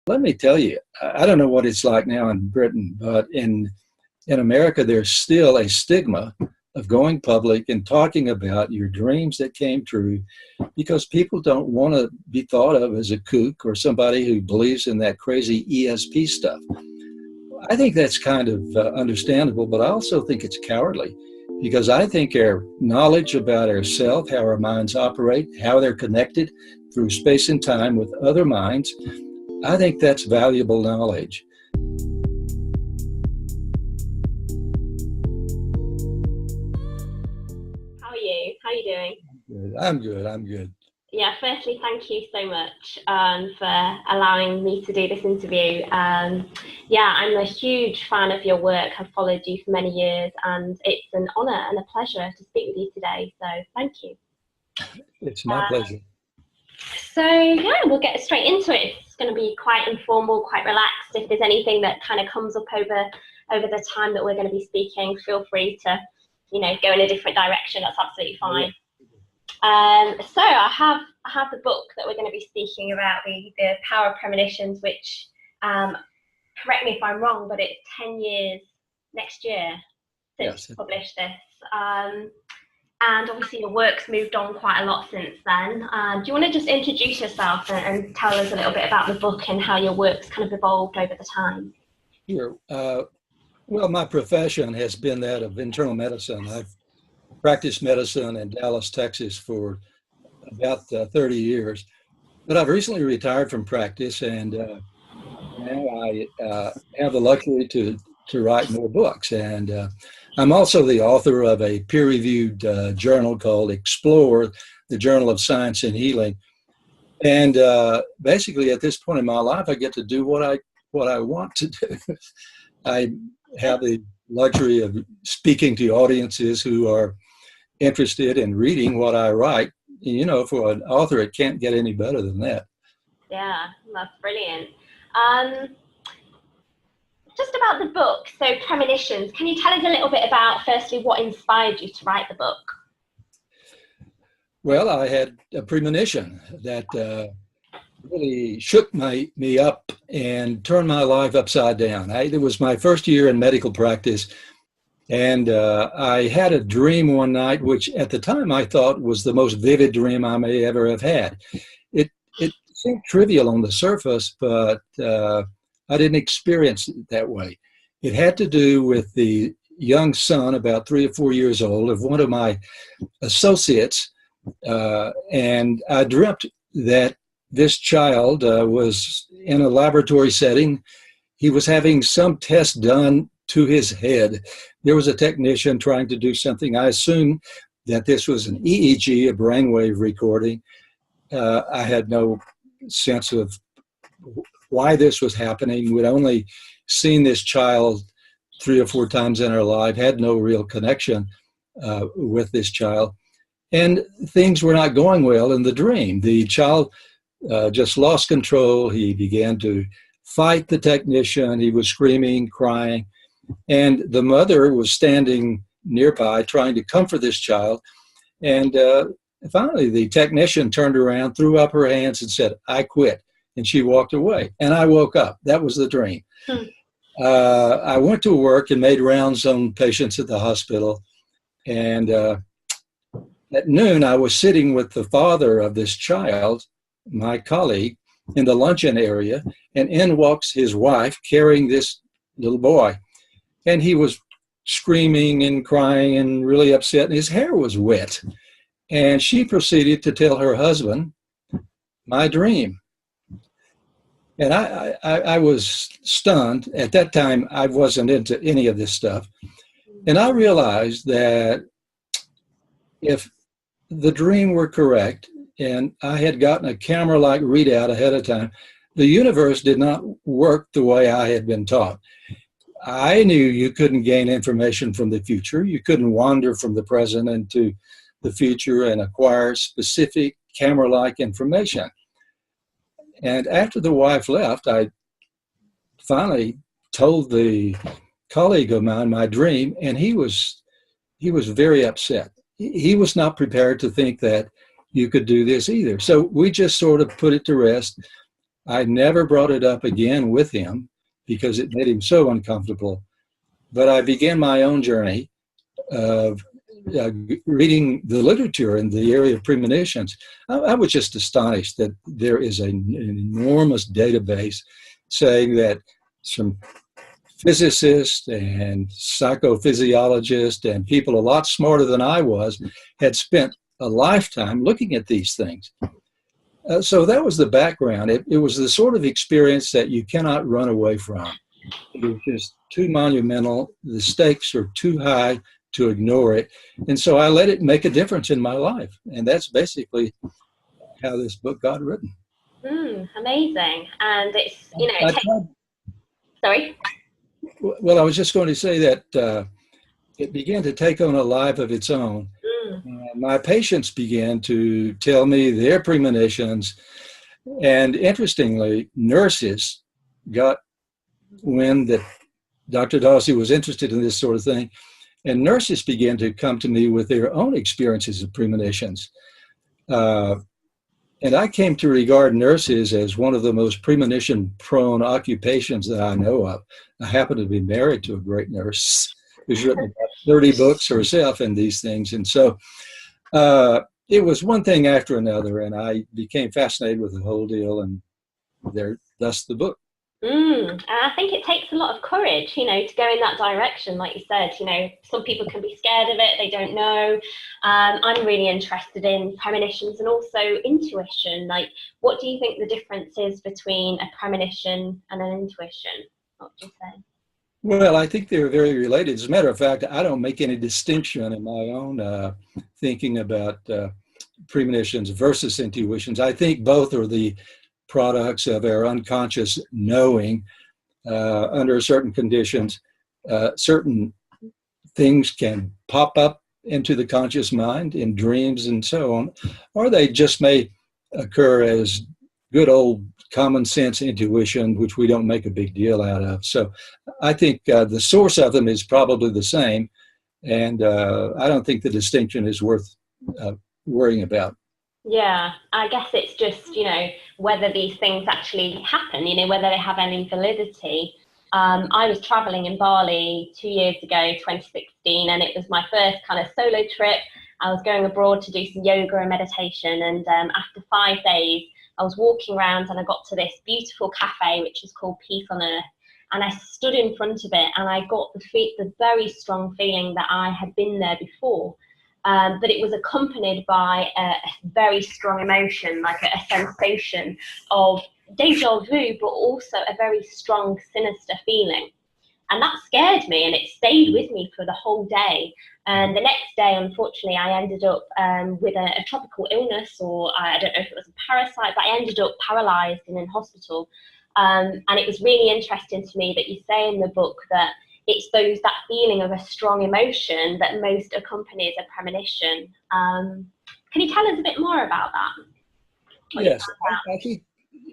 Let me tell you, I don't know what it's like now in Britain, but in America, there's still a stigma of going public and talking about your dreams that came true because people don't want to be thought of as a kook or somebody who believes in that crazy ESP stuff. I think that's kind of understandable, but I also think it's cowardly because I think our knowledge about ourselves, how our minds operate, how they're connected through space and time with other minds, I think that's valuable knowledge. How are you? How are you doing? I'm good. I'm good. Yeah, firstly, thank you so much for allowing me to do this interview. Yeah, I'm a huge fan of your work. I've followed you for many years, and it's an honour and a pleasure to speak with you today. So thank you. It's my pleasure. So yeah, we'll get straight into it. It's going to be quite informal, quite relaxed. If there's anything that kind of comes up over the time that we're going to be speaking, feel free to, go in a different direction. That's absolutely fine. So I have the book that we're going to be speaking about, the Power of Premonitions, which, correct me if I'm wrong, but it's 10 years next year since you published this. And obviously your work's moved on quite a lot since then. Do you want to just introduce yourself and tell us a little bit about the book and how your work's kind of evolved over the time? Sure. Well, my profession has been that of internal medicine. I've practiced medicine in Dallas, Texas for about 30 years. But I've recently retired from practice, and now I have the luxury to write more books. And I'm also the author of a peer-reviewed journal called Explore, the Journal of Science and Healing. And basically, at this point in my life, I get to do what I want to do. I have the luxury of speaking to audiences who are interested in reading what I write. For an author, it can't get any better than that. Yeah, that's brilliant. Just about the book, so Premonitions, can you tell us a little bit about, firstly, what inspired you to write the book? Well, I had a premonition that really shook me up and turned my life upside down. It was my first year in medical practice, and I had a dream one night, which at the time I thought was the most vivid dream I may ever have had. It seemed trivial on the surface, but I didn't experience it that way. It had to do with the young son, about 3 or 4 years old, of one of my associates, and I dreamt that this child was in a laboratory setting. He was having some test done to his head. There was a technician trying to do something. I assumed that this was an EEG, a brainwave recording. I had no sense of why this was happening. We'd only seen this child 3 or 4 times in our life, had no real connection with this child. And things were not going well in the dream. The child just lost control. He began to fight the technician. He was screaming, crying. And the mother was standing nearby trying to comfort this child. And finally, the technician turned around, threw up her hands and said, "I quit." And she walked away. And I woke up. That was the dream. I went to work and made rounds on patients at the hospital. And at noon, I was sitting with the father of this child, my colleague, in the luncheon area. And in walks his wife carrying this little boy. And he was screaming and crying and really upset. And his hair was wet. And she proceeded to tell her husband my dream. And I was stunned. At that time, I wasn't into any of this stuff. And I realized that if the dream were correct, and I had gotten a camera-like readout ahead of time, the universe did not work the way I had been taught. I knew you couldn't gain information from the future. You couldn't wander from the present into the future and acquire specific camera-like information. And after the wife left, I finally told the colleague of mine my dream, and he was very upset. He was not prepared to think that you could do this either. So we just sort of put it to rest. I never brought it up again with him because it made him so uncomfortable. But I began my own journey of reading the literature in the area of premonitions. I was just astonished that there is an enormous database saying that some physicists and psychophysiologists and people a lot smarter than I was had spent a lifetime looking at these things. So that was the background. It was the sort of experience that you cannot run away from. It was just too monumental. The stakes are too high to ignore it. And so I let it make a difference in my life. And that's basically how this book got written. Amazing. And it's, you know, sorry? Well, I was just going to say that it began to take on a life of its own. My patients began to tell me their premonitions. And interestingly, nurses got wind that Dr. Dossey was interested in this sort of thing. And nurses began to come to me with their own experiences of premonitions. And I came to regard nurses as one of the most premonition-prone occupations that I know of. I happen to be married to a great nurse who's written about 30 books herself in these things. And so it was one thing after another, and I became fascinated with the whole deal, and thus the book. And I think it takes a lot of courage, you know, to go in that direction. Like you said, you know, some people can be scared of it, they don't know. I'm really interested in premonitions and also intuition. Like, what do you think the difference is between a premonition and an intuition? What do you say? Well, I think they're very related. As a matter of fact, I don't make any distinction in my own thinking about premonitions versus intuitions. I think both are the products of our unconscious knowing. Under certain conditions. Certain things can pop up into the conscious mind in dreams and so on, or they just may occur as good old common sense intuition, which we don't make a big deal out of. So I think the source of them is probably the same, and I don't think the distinction is worth worrying about. Yeah, I guess it's just, you know, whether these things actually happen, you know, whether they have any validity. I was traveling in Bali 2 years ago, 2016, and it was my first kind of solo trip. I was going abroad to do some yoga and meditation, and after 5 days, I was walking around and I got to this beautiful cafe, which is called Peace on Earth, and I stood in front of it and I got the very strong feeling that I had been there before. But it was accompanied by a very strong emotion, like a sensation of deja vu, but also a very strong, sinister feeling. And that scared me, and it stayed with me for the whole day. And the next day, unfortunately, I ended up with a tropical illness, or I don't know if it was a parasite, but I ended up paralyzed and in hospital. And it was really interesting to me that you say in the book that it's that feeling of a strong emotion that most accompanies a premonition. Can you tell us a bit more about that? Yes, I think,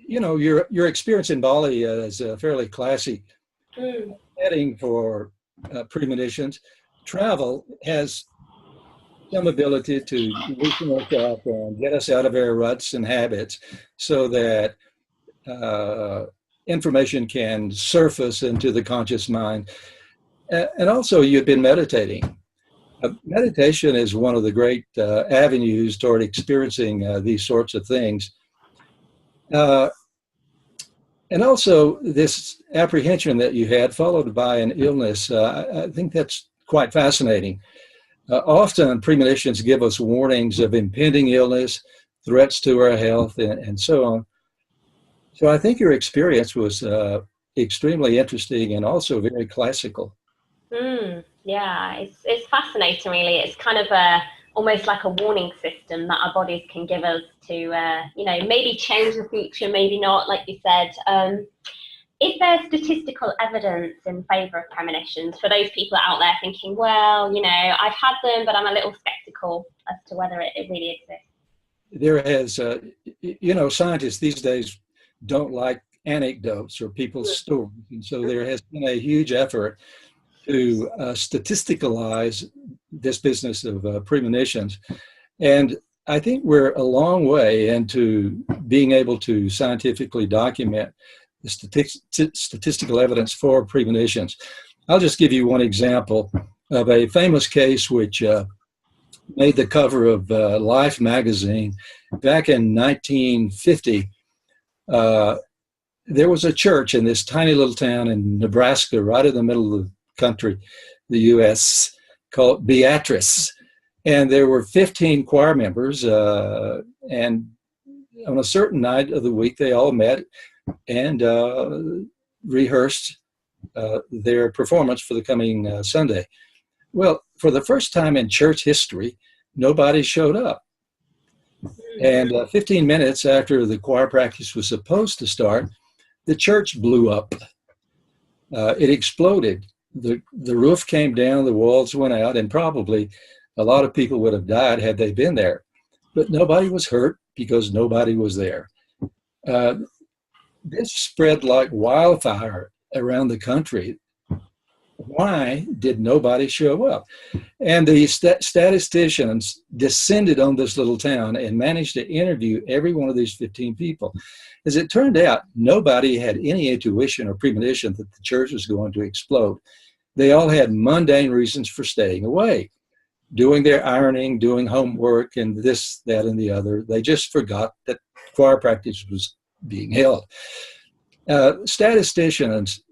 you know, your experience in Bali is a fairly classic setting for premonitions. Travel has some ability to loosen us up and get us out of our ruts and habits so that information can surface into the conscious mind. And also, you've been meditating. Meditation is one of the great avenues toward experiencing these sorts of things. And also, this apprehension that you had followed by an illness, I think that's quite fascinating. Often, premonitions give us warnings of impending illness, threats to our health, and so on. So I think your experience was extremely interesting and also very classical. Yeah, it's fascinating, really. It's kind of almost like a warning system that our bodies can give us to, you know, maybe change the future, maybe not, like you said. Is there statistical evidence in favour of premonitions for those people out there thinking, well, you know, I've had them, but I'm a little sceptical as to whether it really exists? There has, you know, scientists these days don't like anecdotes or people's stories. And so there has been a huge effort to statisticalize this business of premonitions. And I think we're a long way into being able to scientifically document the statistical evidence for premonitions. I'll just give you one example of a famous case which made the cover of Life magazine back in 1950. There was a church in this tiny little town in Nebraska, right in the middle of the country, the U.S., called Beatrice. And there were 15 choir members, and on a certain night of the week, they all met and rehearsed their performance for the coming Sunday. Well, for the first time in church history, nobody showed up. And 15 minutes after the choir practice was supposed to start, the church blew up. It exploded. The roof came down, the walls went out, and probably a lot of people would have died had they been there. But nobody was hurt because nobody was there. This spread like wildfire around the country. Why did nobody show up? And the statisticians descended on this little town and managed to interview every one of these 15 people. As it turned out, nobody had any intuition or premonition that the church was going to explode. They all had mundane reasons for staying away, doing their ironing, doing homework, and this, that, and the other. They just forgot that choir practice was being held. Statisticians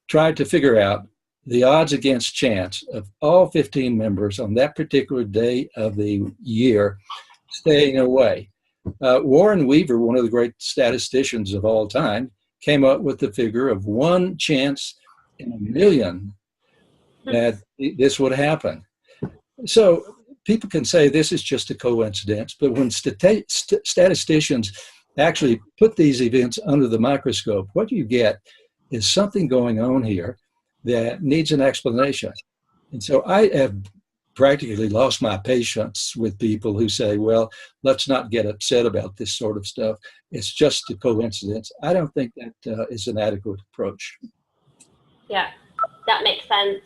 tried to figure out the odds against chance of all 15 members on that particular day of the year staying away. Warren Weaver, one of the great statisticians of all time, came up with the figure of 1 chance in a million that this would happen. So people can say this is just a coincidence, but when statisticians actually put these events under the microscope, what you get is something going on here that needs an explanation. And so I have practically lost my patience with people who say, well, let's not get upset about this sort of stuff. It's just a coincidence. I don't think that is an adequate approach. Yeah, that makes sense.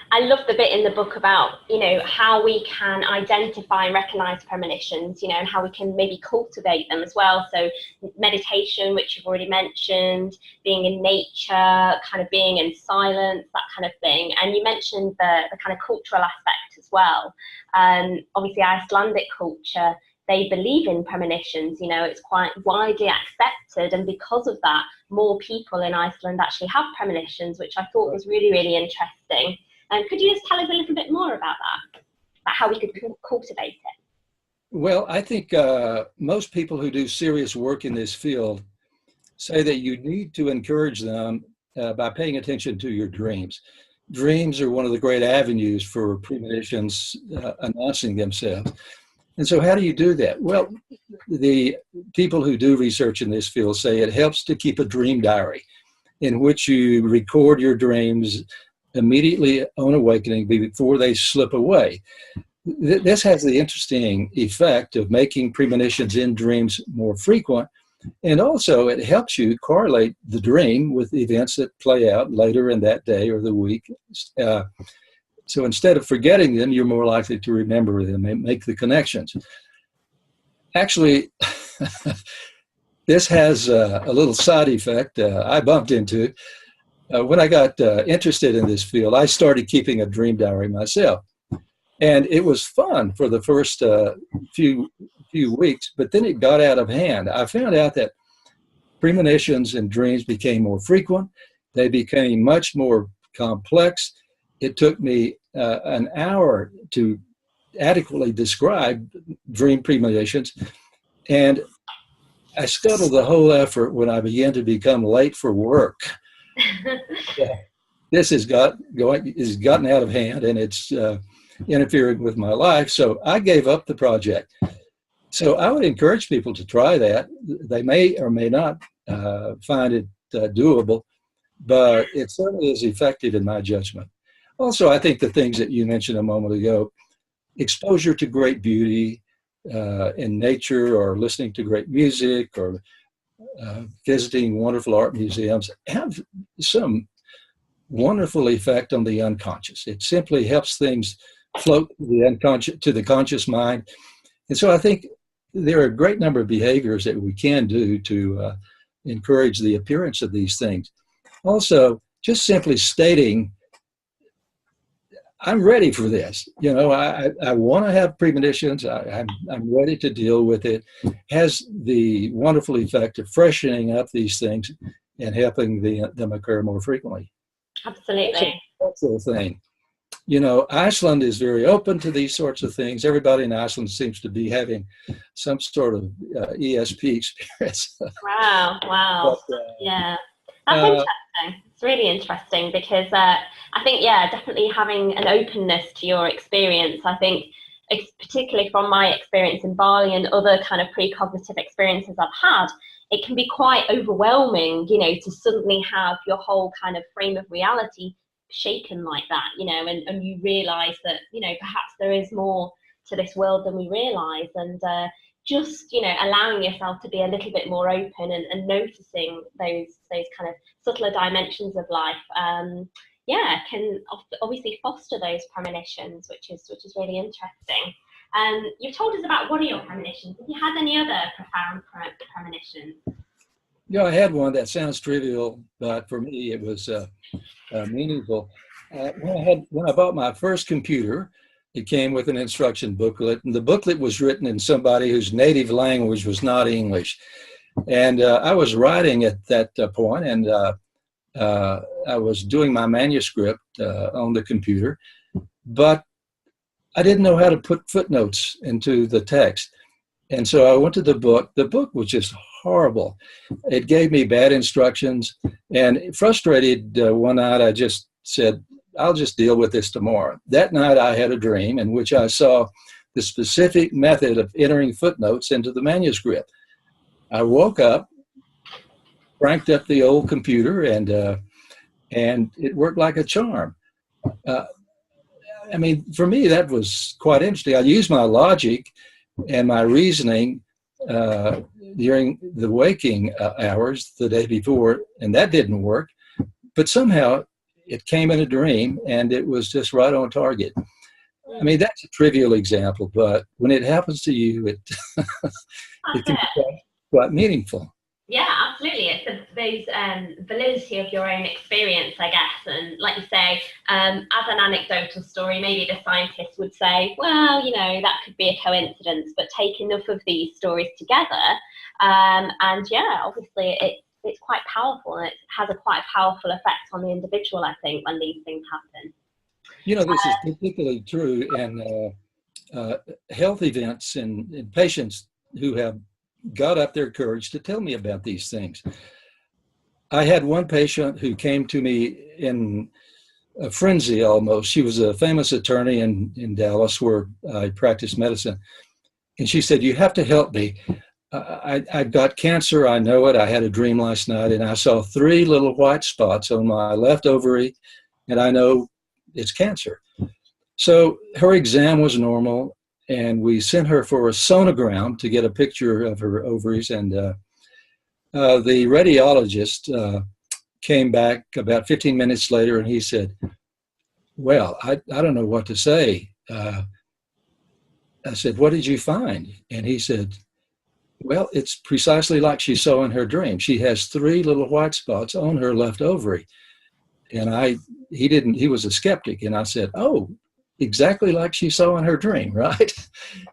I love the bit in the book about, how we can identify and recognize premonitions, and how we can maybe cultivate them as well. So meditation, which you've already mentioned, being in nature, kind of being in silence, that kind of thing. And you mentioned the kind of cultural aspect as well. Obviously, Icelandic culture, they believe in premonitions, it's quite widely accepted. And because of that, more people in Iceland actually have premonitions, which I thought was really, really interesting. Could you just tell us a little bit more about that, about how we could cultivate it? Well, I think most people who do serious work in this field say that you need to encourage them by paying attention to your dreams. Dreams are one of the great avenues for premonitions announcing themselves. And so how do you do that? Well, the people who do research in this field say it helps to keep a dream diary in which you record your dreams immediately on awakening before they slip away. This has the interesting effect of making premonitions in dreams more frequent, and also it helps you correlate the dream with events that play out later in that day or the week. So instead of forgetting them, you're more likely to remember them and make the connections. Actually, this has a little side effect I bumped into. When I got interested in this field, I started keeping a dream diary myself. And it was fun for the first few weeks, but then it got out of hand. I found out that premonitions and dreams became more frequent. They became much more complex. It took me an hour to adequately describe dream premonitions. And I scuttled the whole effort when I began to become late for work. This has gotten out of hand, and it's interfering with my life. So I gave up the project. So I would encourage people to try that. They may or may not find it doable, but it certainly is effective in my judgment. Also, I think the things that you mentioned a moment ago, exposure to great beauty in nature, or listening to great music, or visiting wonderful art museums, have some wonderful effect on the unconscious. It simply helps things float to the conscious mind. And so I think there are a great number of behaviors that we can do to encourage the appearance of these things. Also, just simply stating, I'm ready for this. You know, I want to have premonitions. I'm ready to deal with it. Has the wonderful effect of freshening up these things and helping them occur more frequently. Absolutely. That's the thing. You know, Iceland is very open to these sorts of things. Everybody in Iceland seems to be having some sort of ESP experience. Wow, wow. But, yeah, that's interesting. It's really interesting because I think, yeah, definitely having an openness to your experience. I think, particularly from my experience in Bali and other kind of precognitive experiences I've had, it can be quite overwhelming, you know, to suddenly have your whole kind of frame of reality shaken like that, you know, and you realize that, you know, perhaps there is more to this world than we realize, and just, you know, allowing yourself to be a little bit more open and noticing those kind of subtler dimensions of life, yeah, can obviously foster those premonitions, which is really interesting. You've told us about one of your premonitions. Have you had any other profound premonitions? Yeah, I had one that sounds trivial, but for me it was meaningful. When I bought my first computer, it came with an instruction booklet, and the booklet was written in somebody whose native language was not English. And I was writing at that point, and I was doing my manuscript on the computer, but I didn't know how to put footnotes into the text. And so I went to the book. The book was just horrible. It gave me bad instructions, and frustrated one night, I just said, I'll just deal with this tomorrow. That night I had a dream in which I saw the specific method of entering footnotes into the manuscript. I woke up, cranked up the old computer, and it worked like a charm. I mean, for me, that was quite interesting. I used my logic and my reasoning during the waking hours the day before, and that didn't work. But somehow it came in a dream, and it was just right on target. I mean, that's a trivial example, but when it happens to you, it can be quite meaningful. Yeah, absolutely. It's those validity of your own experience, I guess. And like you say, as an anecdotal story, maybe the scientists would say, well, you know, that could be a coincidence, but take enough of these stories together. And yeah, obviously it's quite powerful, and it has a quite powerful effect on the individual, I think, when these things happen. You know, this is particularly true in health events in patients who have got up their courage to tell me about these things. I had one patient who came to me in a frenzy almost. She was a famous attorney in Dallas where I practiced medicine. And she said, you have to help me. I've got cancer, I know it. I had a dream last night, and I saw 3 little white spots on my left ovary, and I know it's cancer. So her exam was normal, and we sent her for a sonogram to get a picture of her ovaries. And the radiologist came back about 15 minutes later, and he said, well, I don't know what to say. I said, what did you find? And he said, well, it's precisely like she saw in her dream. She has 3 little white spots on her left ovary. And he was a skeptic. And I said, oh, exactly like she saw in her dream, right?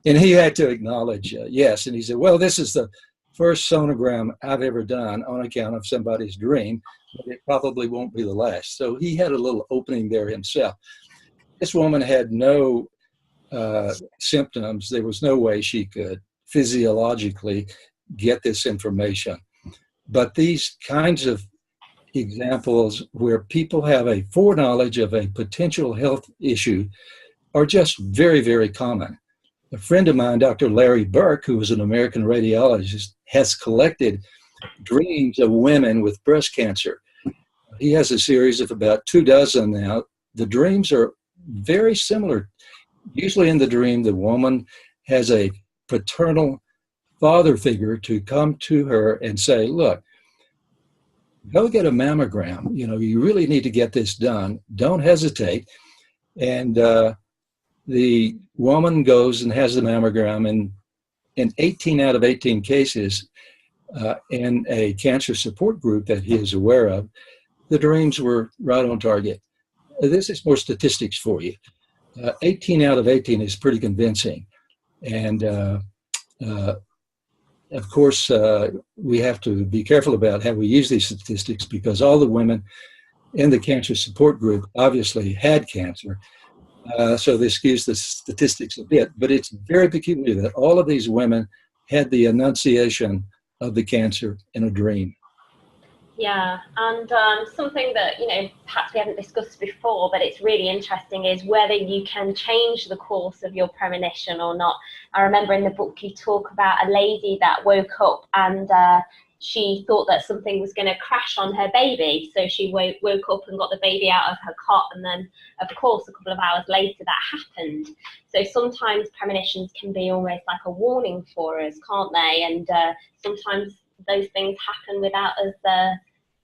And he had to acknowledge, yes. And he said, well, this is the first sonogram I've ever done on account of somebody's dream, but it probably won't be the last. So he had a little opening there himself. This woman had no symptoms. There was no way she could physiologically get this information. But these kinds of examples where people have a foreknowledge of a potential health issue are just very, very common. A friend of mine, Dr. Larry Burke, who was an American radiologist, has collected dreams of women with breast cancer. He has a series of about 24 now. The dreams are very similar. Usually in the dream, the woman has a paternal father figure to come to her and say, look, go get a mammogram. You know, you really need to get this done. Don't hesitate. And the woman goes and has the mammogram, and in 18 out of 18 cases in a cancer support group that he is aware of, the dreams were right on target. This is more statistics for you. 18 out of 18 is pretty convincing. And of course, we have to be careful about how we use these statistics, because all the women in the cancer support group obviously had cancer. So this skews the statistics a bit, but it's very peculiar that all of these women had the annunciation of the cancer in a dream. Yeah, and something that, you know, perhaps we haven't discussed before, but it's really interesting, is whether you can change the course of your premonition or not. I remember in the book you talk about a lady that woke up and she thought that something was going to crash on her baby. So she woke up and got the baby out of her cot, and then, of course, a couple of hours later that happened. So sometimes premonitions can be almost like a warning for us, can't they? And sometimes those things happen without us,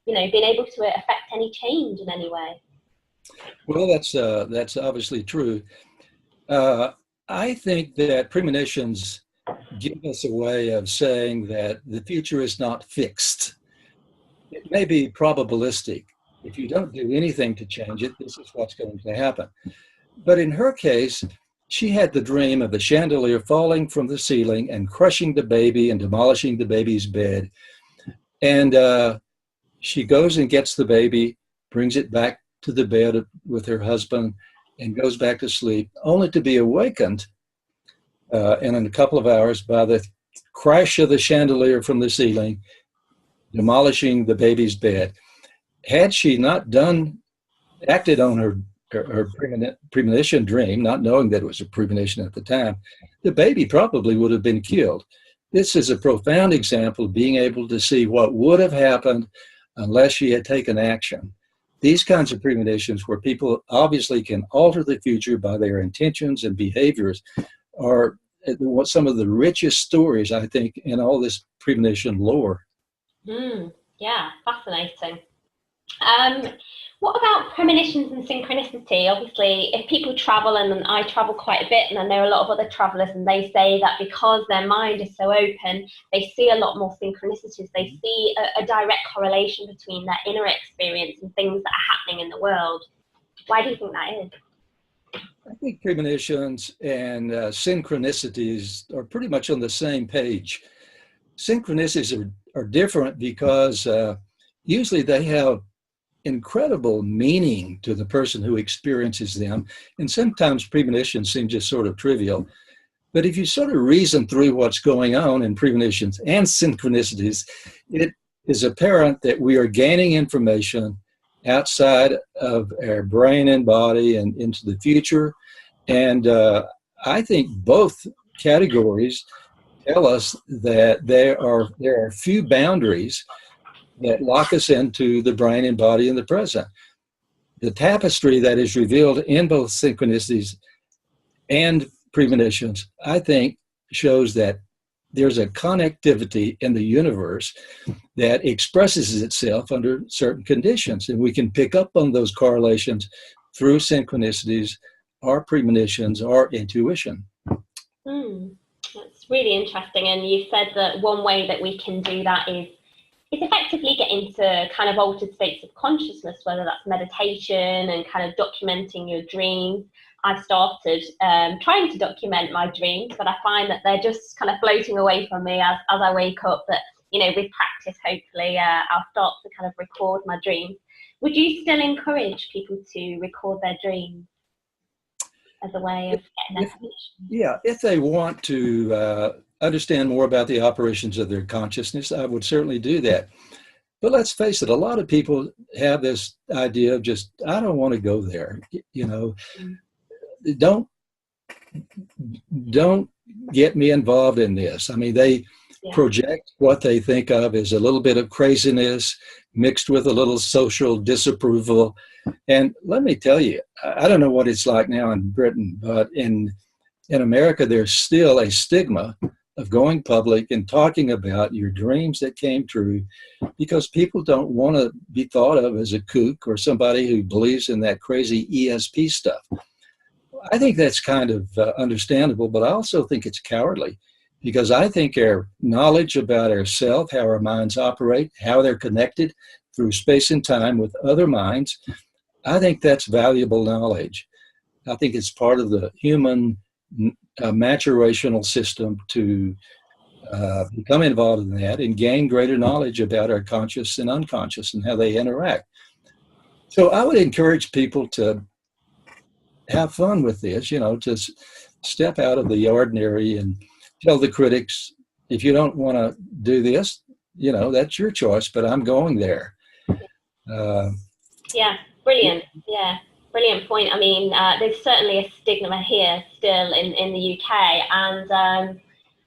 you know, being able to affect any change in any way. Well, that's obviously true. I think that premonitions give us a way of saying that the future is not fixed. It may be probabilistic. If you don't do anything to change it, this is what's going to happen. But in her case, she had the dream of the chandelier falling from the ceiling and crushing the baby and demolishing the baby's bed. And she goes and gets the baby, brings it back to the bed with her husband, and goes back to sleep, only to be awakened in a couple of hours by the crash of the chandelier from the ceiling, demolishing the baby's bed. Had she not acted on her premonition dream, not knowing that it was a premonition at the time, the baby probably would have been killed. This is a profound example of being able to see what would have happened unless she had taken action. These kinds of premonitions, where people obviously can alter the future by their intentions and behaviors, are some of the richest stories, I think, in all this premonition lore. Yeah, fascinating. What about premonitions and synchronicity? Obviously, if people travel, and I travel quite a bit, and I know a lot of other travelers, and they say that because their mind is so open, they see a lot more synchronicities. They see a direct correlation between their inner experience and things that are happening in the world. Why do you think that is? I think premonitions and synchronicities are pretty much on the same page. Synchronicities are different because usually they have incredible meaning to the person who experiences them, and sometimes premonitions seem just sort of trivial. But if you sort of reason through what's going on in premonitions and synchronicities, it is apparent that we are gaining information outside of our brain and body and into the future. And I think both categories tell us that there are few boundaries that lock us into the brain and body in the present. The tapestry that is revealed in both synchronicities and premonitions, I think, shows that there's a connectivity in the universe that expresses itself under certain conditions, and we can pick up on those correlations through synchronicities or premonitions or intuition. That's really interesting. And you said that one way that we can do that is effectively get into kind of altered states of consciousness, whether that's meditation and kind of documenting your dreams. I've started trying to document my dreams, but I find that they're just kind of floating away from me as I wake up. But, you know, with practice, hopefully, I'll start to kind of record my dreams. Would you still encourage people to record their dreams as a way of getting information? Yeah, if they want to understand more about the operations of their consciousness, I would certainly do that. But let's face it, a lot of people have this idea of just, I don't want to go there. You know, don't get me involved in this. I mean, they project what they think of as a little bit of craziness mixed with a little social disapproval. And let me tell you, I don't know what it's like now in Britain, but in America, there's still a stigma of going public and talking about your dreams that came true, because people don't want to be thought of as a kook or somebody who believes in that crazy ESP stuff. I think that's kind of understandable, but I also think it's cowardly. because I think our knowledge about ourselves, how our minds operate, how they're connected through space and time with other minds, I think that's valuable knowledge. I think it's part of the human maturational system to become involved in that and gain greater knowledge about our conscious and unconscious and how they interact. So I would encourage people to have fun with this, to step out of the ordinary and tell the critics, if you don't want to do this, that's your choice, but I'm going there. Yeah, brilliant. Yeah, brilliant point. I mean, there's certainly a stigma here still in the UK, and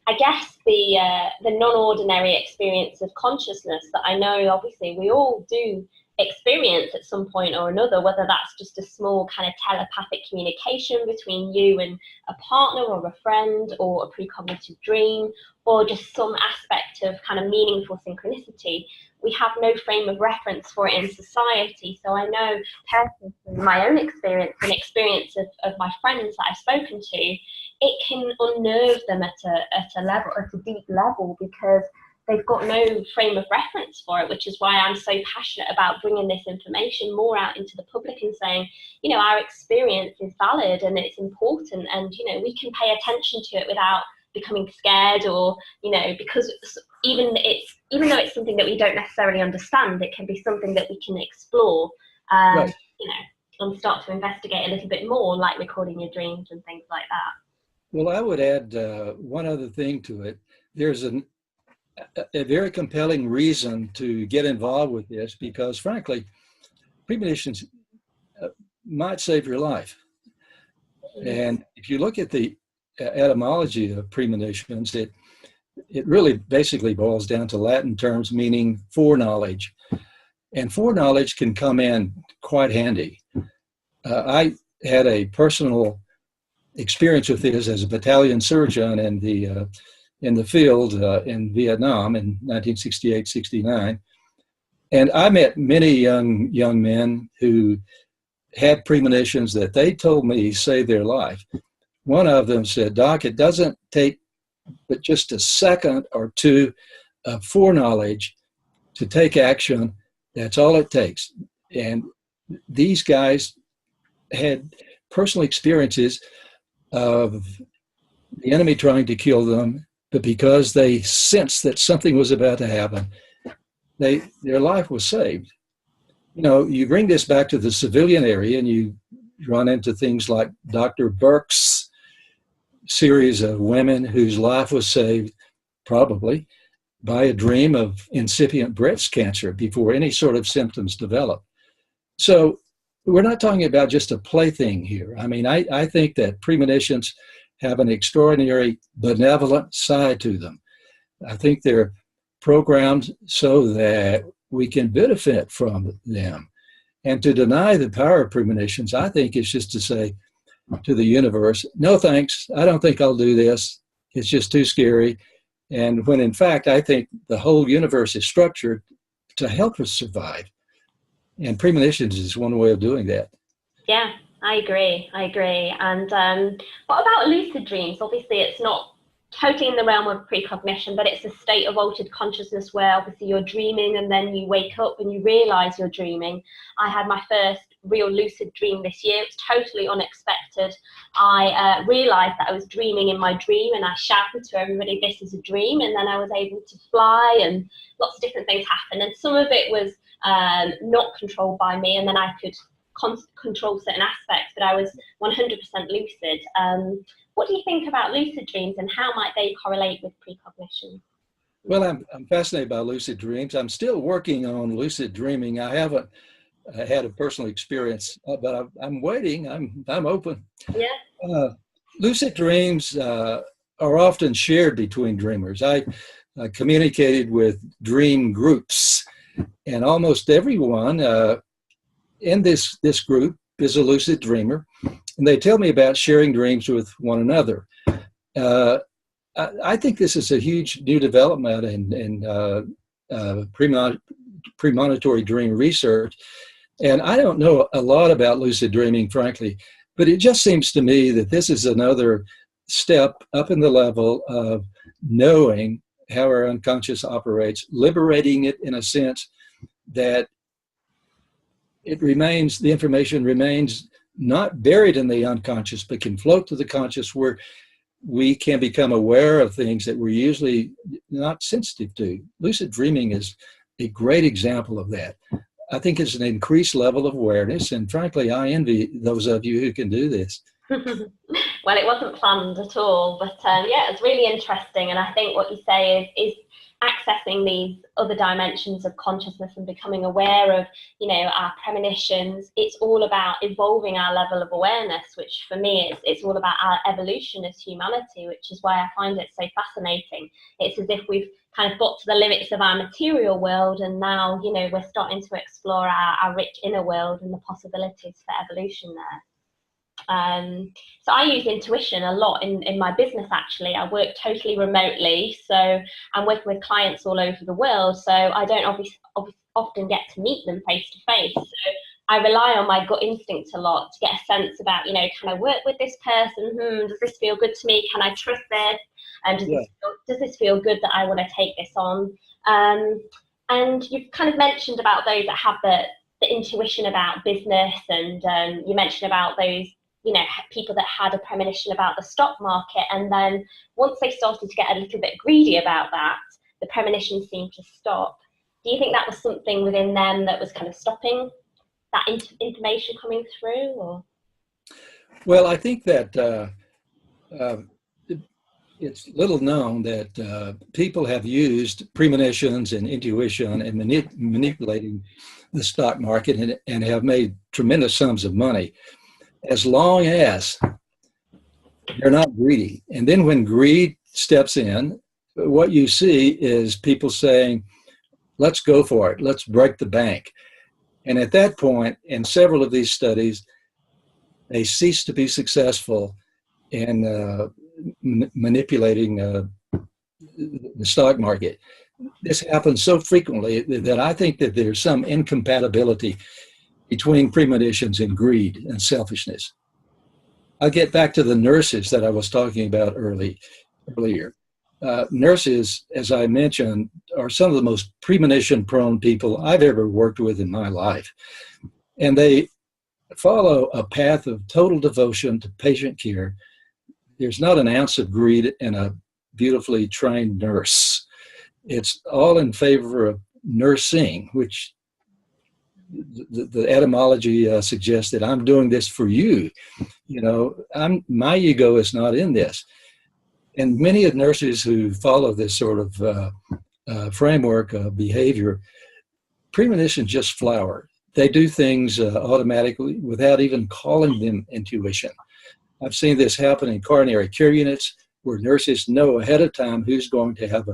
I guess the non-ordinary experience of consciousness that I know obviously we all do experience at some point or another, whether that's just a small kind of telepathic communication between you and a partner or a friend, or a precognitive dream, or just some aspect of kind of meaningful synchronicity. We have no frame of reference for it in society. So I know personally from my own experience and experience of my friends that I've spoken to, it can unnerve them at a deep level, because they've got no frame of reference for it, which is why I'm so passionate about bringing this information more out into the public and saying, our experience is valid and it's important, and, we can pay attention to it without becoming scared, or, because even though it's something that we don't necessarily understand, it can be something that we can explore, Right. And start to investigate a little bit more, like recording your dreams and things like that. Well, I would add one other thing to it. There's a very compelling reason to get involved with this, because frankly, premonitions might save your life. And if you look at the etymology of premonitions, it really basically boils down to Latin terms meaning foreknowledge. And foreknowledge can come in quite handy. I had a personal experience with this as a battalion surgeon in the field in Vietnam in 1968-69. And I met many young men who had premonitions that they told me saved their life. One of them said, "Doc, it doesn't take but just a second or two of foreknowledge to take action. That's all it takes." And these guys had personal experiences of the enemy trying to kill them, but because they sensed that something was about to happen, their life was saved. You bring this back to the civilian area and you run into things like Dr. Burke's series of women whose life was saved probably by a dream of incipient breast cancer before any sort of symptoms developed. So we're not talking about just a plaything here. I mean, I think that premonitions have an extraordinary benevolent side to them. I think they're programmed so that we can benefit from them. And to deny the power of premonitions, I think, is just to say to the universe, no thanks, I don't think I'll do this. It's just too scary. And when in fact, I think the whole universe is structured to help us survive. And premonitions is one way of doing that. Yeah, I agree. And what about lucid dreams? Obviously, it's not totally in the realm of precognition, but it's a state of altered consciousness where obviously you're dreaming and then you wake up and you realize you're dreaming. I had my first real lucid dream this year. It was totally unexpected. I realized that I was dreaming in my dream, and I shouted to everybody, "This is a dream," and then I was able to fly, and lots of different things happened, and some of it was not controlled by me, and then I could control certain aspects, but I was 100% lucid. What do you think about lucid dreams, and how might they correlate with precognition? Well, I'm fascinated by lucid dreams. I'm still working on lucid dreaming. I haven't had a personal experience, but I'm waiting. I'm open. Yeah. Lucid dreams are often shared between dreamers. I communicated with dream groups, and almost everyone in this group is a lucid dreamer, and they tell me about sharing dreams with one another. I think this is a huge new development in premonitory dream research, and I don't know a lot about lucid dreaming, frankly, but it just seems to me that this is another step up in the level of knowing how our unconscious operates, liberating it in a sense that the information remains not buried in the unconscious, but can float to the conscious, where we can become aware of things that we're usually not sensitive to. Lucid dreaming is a great example of that. I think it's an increased level of awareness, and frankly, I envy those of you who can do this. Well, it wasn't planned at all, but yeah, it's really interesting. And I think what you say is accessing these other dimensions of consciousness and becoming aware of, you know, our premonitions. It's all about evolving our level of awareness, which for me, it's all about our evolution as humanity, which is why I find it so fascinating. It's as if we've kind of got to the limits of our material world, and now, you know, we're starting to explore our rich inner world and the possibilities for evolution there. So I use intuition a lot in my business. Actually, I work totally remotely, so I'm working with clients all over the world, so I don't often get to meet them face to face. So I rely on my gut instinct a lot to get a sense about, you know, can I work with this person? Does this feel good to me? Can I trust this? And does this feel good that I want to take this on? And you've kind of mentioned about those that have the intuition about business, and you mentioned about those, you know, people that had a premonition about the stock market, and then once they started to get a little bit greedy about that, the premonition seemed to stop. Do you think that was something within them that was kind of stopping that information coming through? Or? Well, I think that it's little known that people have used premonitions and intuition and manipulating the stock market and have made tremendous sums of money, as long as they're not greedy. And then when greed steps in, what you see is people saying, let's go for it, let's break the bank. And at that point, in several of these studies, they cease to be successful in manipulating the stock market. This happens so frequently that I think that there's some incompatibility between premonitions and greed and selfishness. I'll get back to the nurses that I was talking about earlier. Nurses, as I mentioned, are some of the most premonition-prone people I've ever worked with in my life. And they follow a path of total devotion to patient care. There's not an ounce of greed in a beautifully trained nurse. It's all in favor of nursing, which the etymology suggests that I'm doing this for you. You know, my ego is not in this. And many of nurses who follow this sort of framework of behavior, premonitions just flower. They do things automatically without even calling them intuition. I've seen this happen in coronary care units where nurses know ahead of time who's going to have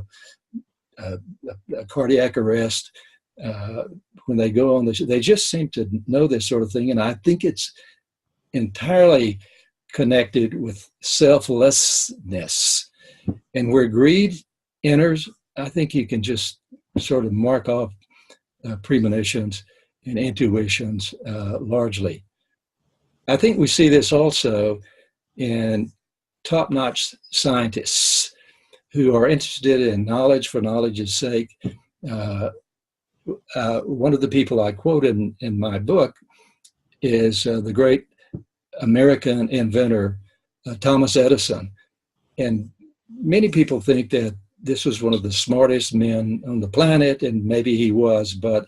a cardiac arrest. When they go on this, they just seem to know this sort of thing. And I think it's entirely connected with selflessness. And where greed enters, I think you can just sort of mark off premonitions and intuitions largely. I think we see this also in top-notch scientists who are interested in knowledge for knowledge's sake. One of the people I quote in my book is the great American inventor, Thomas Edison. And many people think that this was one of the smartest men on the planet, and maybe he was, but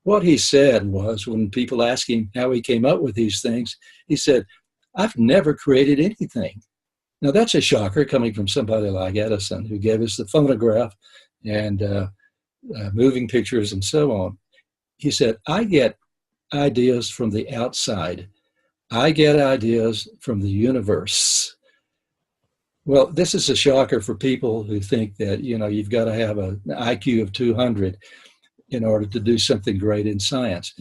what he said was, when people asked him how he came up with these things, he said, I've never created anything. Now that's a shocker coming from somebody like Edison, who gave us the phonograph and moving pictures and so on. He said, I get ideas from the outside. I get ideas from the universe. Well, this is a shocker for people who think that, you know, you've got to have an IQ of 200 in order to do something great in science.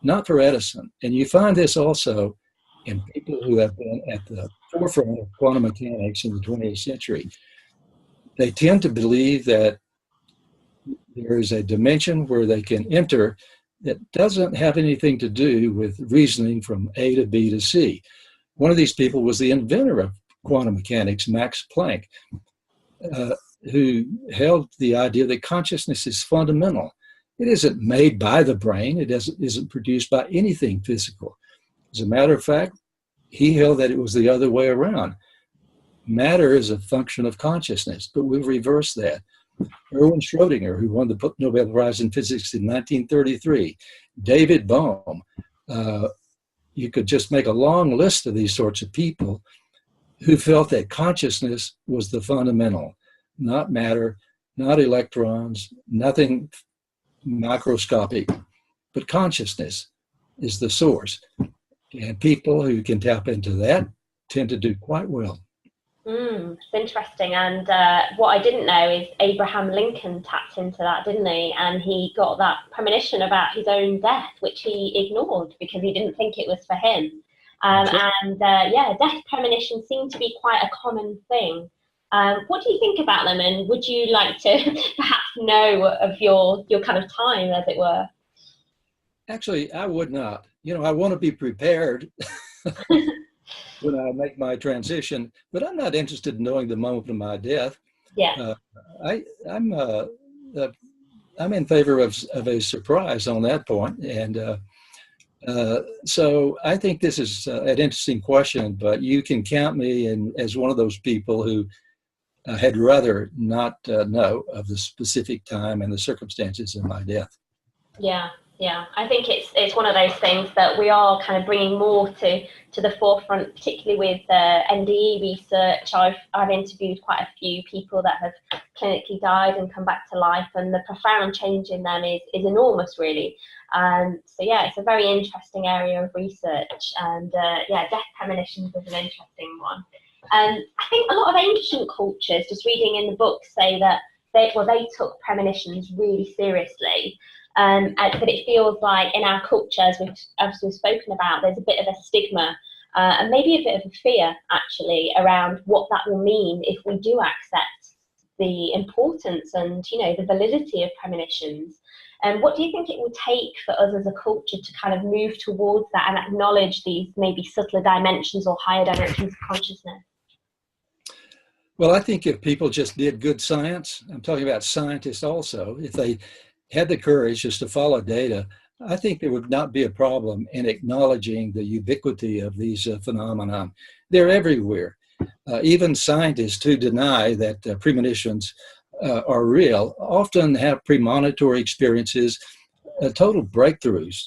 Not for Edison. And you find this also in people who have been at the forefront of quantum mechanics in the 20th century. They tend to believe that there is a dimension where they can enter that doesn't have anything to do with reasoning from A to B to C. One of these people was the inventor of quantum mechanics, Max Planck. who held the idea that consciousness is fundamental. It isn't made by the brain. It isn't produced by anything physical. As a matter of fact, he held that it was the other way around. Matter is a function of consciousness, but we've reversed that. Erwin Schrödinger, who won the Nobel Prize in Physics in 1933, David Bohm, you could just make a long list of these sorts of people who felt that consciousness was the fundamental, not matter, not electrons, nothing microscopic, but consciousness is the source. And people who can tap into that tend to do quite well. It's interesting. And what I didn't know is Abraham Lincoln tapped into that, didn't he? And he got that premonition about his own death, which he ignored because he didn't think it was for him. Death premonitions seem to be quite a common thing. What do you think about them? And would you like to perhaps know of your kind of time, as it were? Actually, I would not. I want to be prepared when I make my transition, but I'm not interested in knowing the moment of my death. Yeah. I'm in favor of a surprise on that point, and so I think this is an interesting question. But you can count me in as one of those people who had rather not know of the specific time and the circumstances of my death. Yeah, I think it's one of those things that we are kind of bringing more to the forefront, particularly with NDE research. I've interviewed quite a few people that have clinically died and come back to life, and the profound change in them is enormous, really. It's a very interesting area of research, and death premonitions is an interesting one. I think a lot of ancient cultures, just reading in the book, say that they took premonitions really seriously. But it feels like in our culture, as we've spoken about, there's a bit of a stigma and maybe a bit of a fear, actually, around what that will mean if we do accept the importance and, the validity of premonitions. And what do you think it will take for us as a culture to kind of move towards that and acknowledge these maybe subtler dimensions or higher dimensions of consciousness? Well, I think if people just did good science, I'm talking about scientists also, if they had the courage just to follow data, I think there would not be a problem in acknowledging the ubiquity of these phenomena. They're everywhere. Even scientists who deny that premonitions are real often have premonitory experiences, total breakthroughs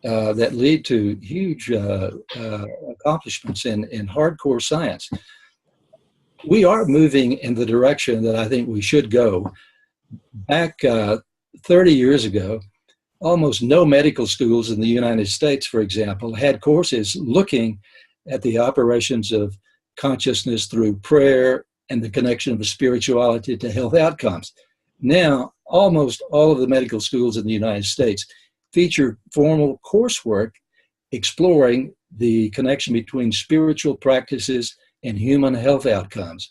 that lead to huge accomplishments in hardcore science. We are moving in the direction that I think we should go. Back 30 years ago, almost no medical schools in the United States, for example, had courses looking at the operations of consciousness through prayer and the connection of spirituality to health outcomes. Now, almost all of the medical schools in the United States feature formal coursework exploring the connection between spiritual practices and human health outcomes.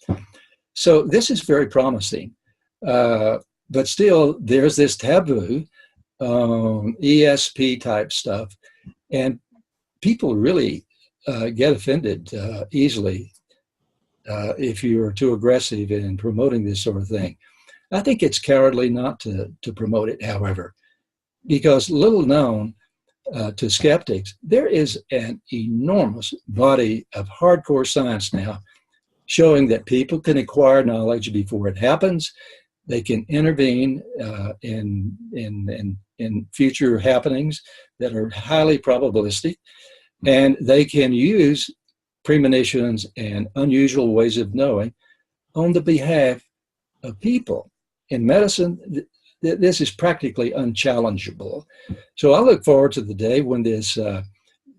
So this is very promising. But still, there's this taboo, ESP type stuff, and people really get offended easily if you're too aggressive in promoting this sort of thing. I think it's cowardly not to promote it, however, because little known to skeptics, there is an enormous body of hardcore science now showing that people can acquire knowledge before it happens. They can intervene in future happenings that are highly probabilistic, and they can use premonitions and unusual ways of knowing on the behalf of people. In medicine, this is practically unchallengeable. So I look forward to the day when this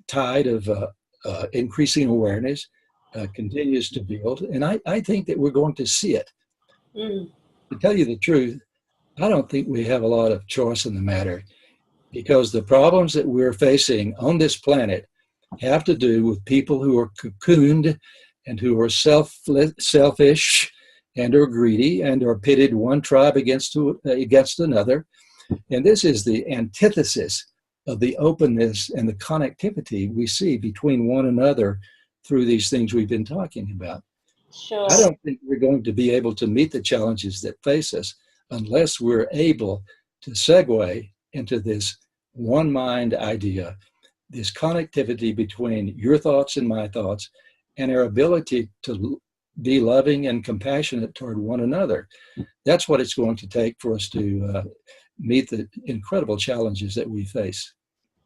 tide of increasing awareness continues to build, and I think that we're going to see it. To tell you the truth, I don't think we have a lot of choice in the matter, because the problems that we're facing on this planet have to do with people who are cocooned and who are selfish and are greedy and are pitted one tribe against another. And this is the antithesis of the openness and the connectivity we see between one another through these things we've been talking about. Sure. I don't think we're going to be able to meet the challenges that face us unless we're able to segue into this one mind idea, this connectivity between your thoughts and my thoughts, and our ability to be loving and compassionate toward one another. That's what it's going to take for us to meet the incredible challenges that we face.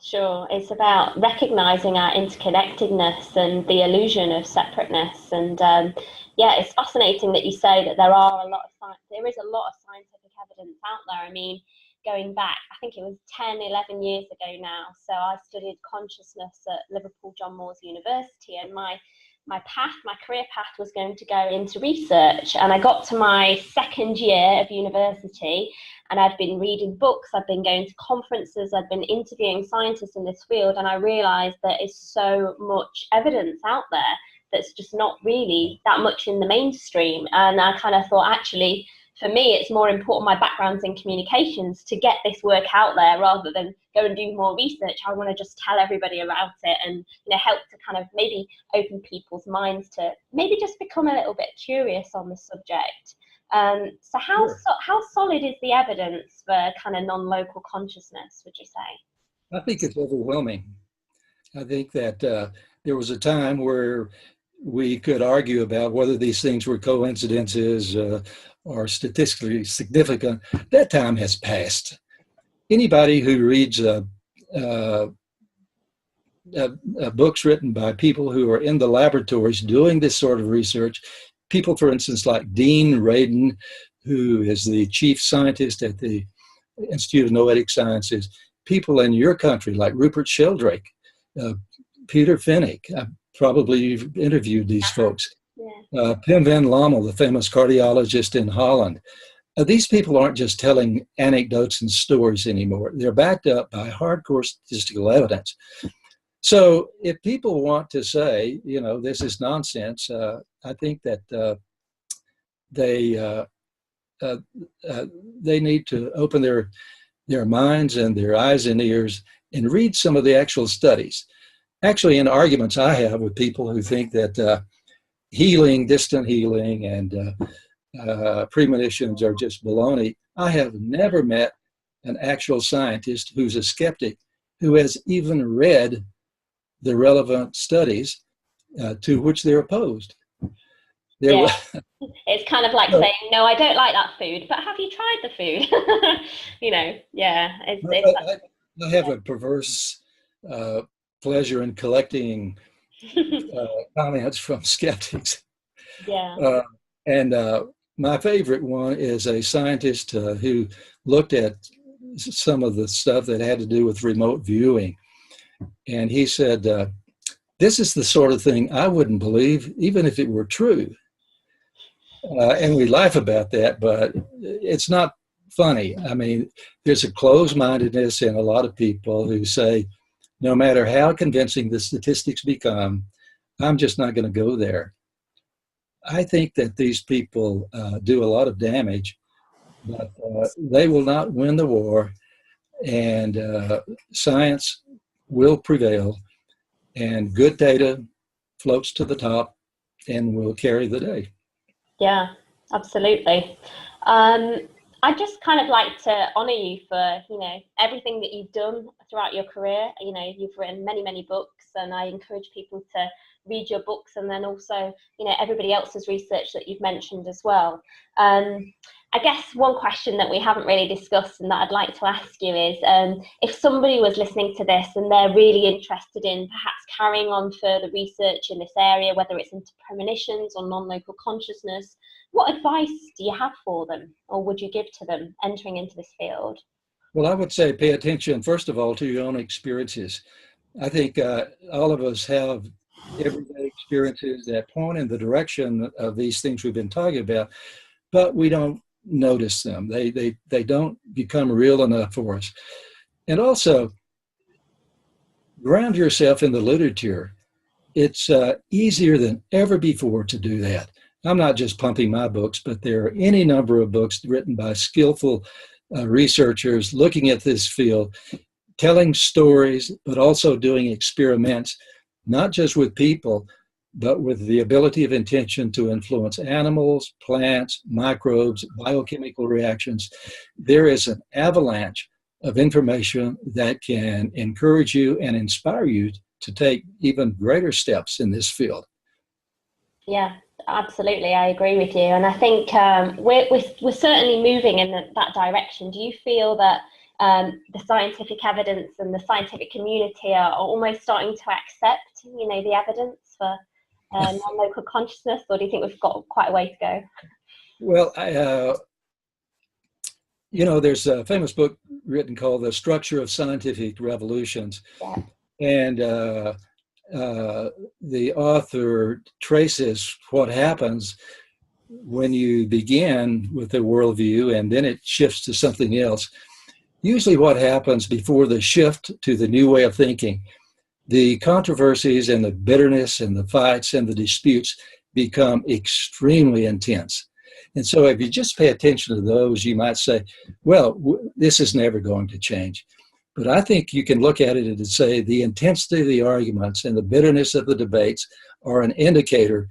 Sure. It's about recognizing our interconnectedness and the illusion of separateness. And yeah, it's fascinating that you say that there is a lot of scientific evidence out there. I mean, going back, I think it was 10, 11 years ago now. So I studied consciousness at Liverpool John Moores University, and my career path was going to go into research. And I got to my second year of university, and I'd been reading books, I'd been going to conferences, I'd been interviewing scientists in this field, and I realized there is so much evidence out there that's just not really that much in the mainstream. And I kind of thought, actually, for me, it's more important, my background's in communications, to get this work out there rather than go and do more research. I want to just tell everybody about it and, help to kind of maybe open people's minds to maybe just become a little bit curious on the subject. So how solid is the evidence for kind of non-local consciousness, would you say? I think it's overwhelming. I think that there was a time where we could argue about whether these things were coincidences or statistically significant. That time has passed. Anybody who reads books written by people who are in the laboratories doing this sort of research, people, for instance, like Dean Radin, who is the chief scientist at the Institute of Noetic Sciences, people in your country like Rupert Sheldrake, Peter Finnick, probably you've interviewed these folks, Pim van Lommel, the famous cardiologist in Holland. These people aren't just telling anecdotes and stories anymore. They're backed up by hardcore statistical evidence. So if people want to say, this is nonsense, I think that they need to open their minds and their eyes and ears and read some of the actual studies. Actually, in arguments I have with people who think that distant healing, and premonitions are just baloney, I have never met an actual scientist who's a skeptic who has even read the relevant studies to which they're opposed. It's kind of like saying, no, I don't like that food, but have you tried the food? I have a perverse pleasure in collecting comments from skeptics. And my favorite one is a scientist who looked at some of the stuff that had to do with remote viewing. And he said, this is the sort of thing I wouldn't believe, even if it were true. And we laugh about that, but it's not funny. I mean, there's a closed-mindedness in a lot of people who say, no matter how convincing the statistics become, I'm just not going to go there. I think that these people do a lot of damage, but they will not win the war, and science will prevail, and good data floats to the top and will carry the day. Yeah, absolutely. I'd just kind of like to honor you for, everything that you've done throughout your career. You've written many, many books, and I encourage people to read your books, and then also, everybody else's research that you've mentioned as well. I guess one question that we haven't really discussed and that I'd like to ask you is, if somebody was listening to this and they're really interested in perhaps carrying on further research in this area, whether it's into premonitions or non-local consciousness, what advice do you have for them, or would you give to them entering into this field? Well, I would say pay attention, first of all, to your own experiences. I think all of us have everyday experiences that point in the direction of these things we've been talking about, but we don't notice them. They don't become real enough for us. And also, ground yourself in the literature. It's easier than ever before to do that. I'm not just pumping my books, but there are any number of books written by skillful researchers looking at this field, telling stories, but also doing experiments, not just with people, but with the ability of intention to influence animals, plants, microbes, biochemical reactions. There is an avalanche of information that can encourage you and inspire you to take even greater steps in this field. Yeah, absolutely. I agree with you. And I think we're certainly moving in that direction. Do you feel that the scientific evidence and the scientific community are almost starting to accept, the evidence for non-local consciousness, or do you think we've got quite a way to go? Well, there's a famous book written called The Structure of Scientific Revolutions. Yeah. And the author traces what happens when you begin with a worldview and then it shifts to something else. Usually what happens before the shift to the new way of thinking, the controversies and the bitterness and the fights and the disputes become extremely intense. And so if you just pay attention to those, you might say, well, this is never going to change. But I think you can look at it and say the intensity of the arguments and the bitterness of the debates are an indicator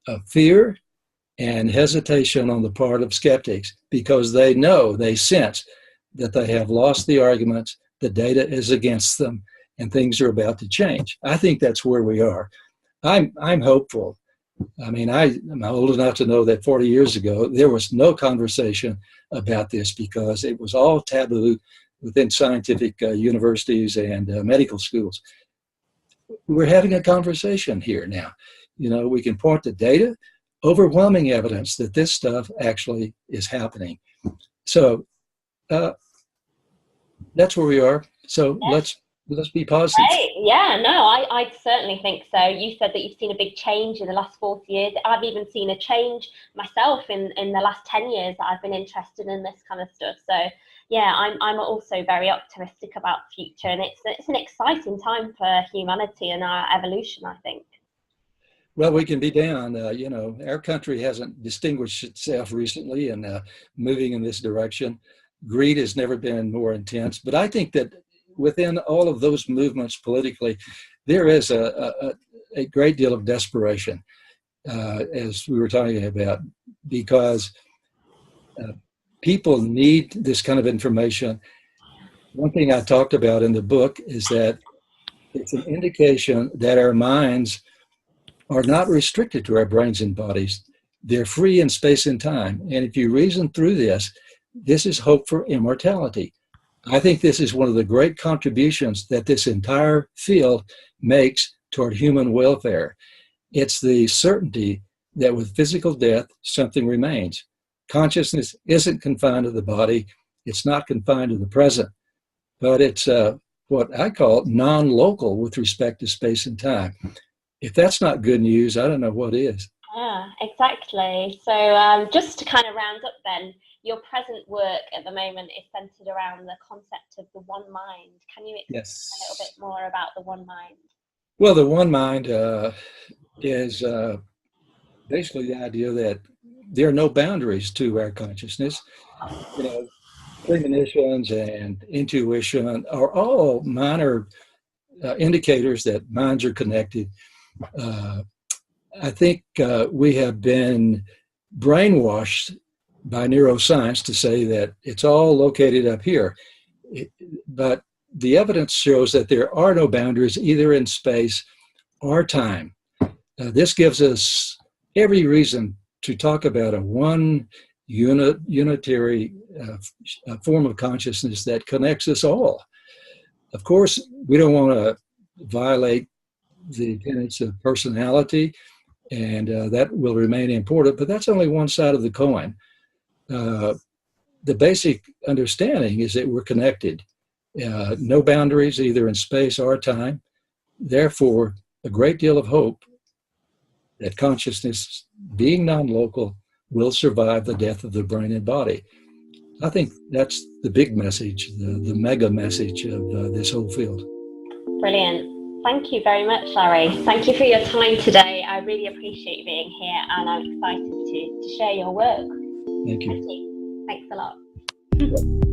of fear and hesitation on the part of skeptics, because they sense that they have lost the arguments, the data is against them, and things are about to change. I think that's where we are. I'm hopeful. I mean, I'm old enough to know that 40 years ago, there was no conversation about this because it was all taboo within scientific universities and medical schools. We're having a conversation here now. We can point to data, overwhelming evidence that this stuff actually is happening. So that's where we are. So Yeah. Let's be positive. Right. Yeah, no, I certainly think so. You said that you've seen a big change in the last 40 years. I've even seen a change myself in the last 10 years that I've been interested in this kind of stuff. So yeah, I'm also very optimistic about the future, and it's an exciting time for humanity and our evolution, I think. Well, we can be down. Our country hasn't distinguished itself recently in moving in this direction. Greed has never been more intense, but I think that within all of those movements politically, there is a great deal of desperation, as we were talking about, because people need this kind of information. One thing I talked about in the book is that it's an indication that our minds are not restricted to our brains and bodies. They're free in space and time. And if you reason through this, this is hope for immortality. I think this is one of the great contributions that this entire field makes toward human welfare. It's the certainty that with physical death, something remains. Consciousness isn't confined to the body. It's not confined to the present, but it's what I call non-local with respect to space and time. If that's not good news, I don't know what is. Yeah, exactly. So just to kind of round up then, your present work at the moment is centered around the concept of the one mind. Can you explain a little bit more about the one mind? Well, the one mind is basically the idea that there are no boundaries to our consciousness. Premonitions and intuition are all minor indicators that minds are connected. I think we have been brainwashed by neuroscience to say that it's all located up here. But the evidence shows that there are no boundaries either in space or time. This gives us every reason to talk about a unitary form of consciousness that connects us all. Of course, we don't want to violate the tenets of personality, and that will remain important, but that's only one side of the coin. The basic understanding is that we're connected. No boundaries either in space or time. Therefore, a great deal of hope that consciousness, being non-local, will survive the death of the brain and body. I think that's the big message, the mega message of this whole field. Brilliant. Thank you very much, Larry. Thank you for your time today. I really appreciate you being here, and I'm excited to share your work. Thank you. Thank you. Thanks a lot.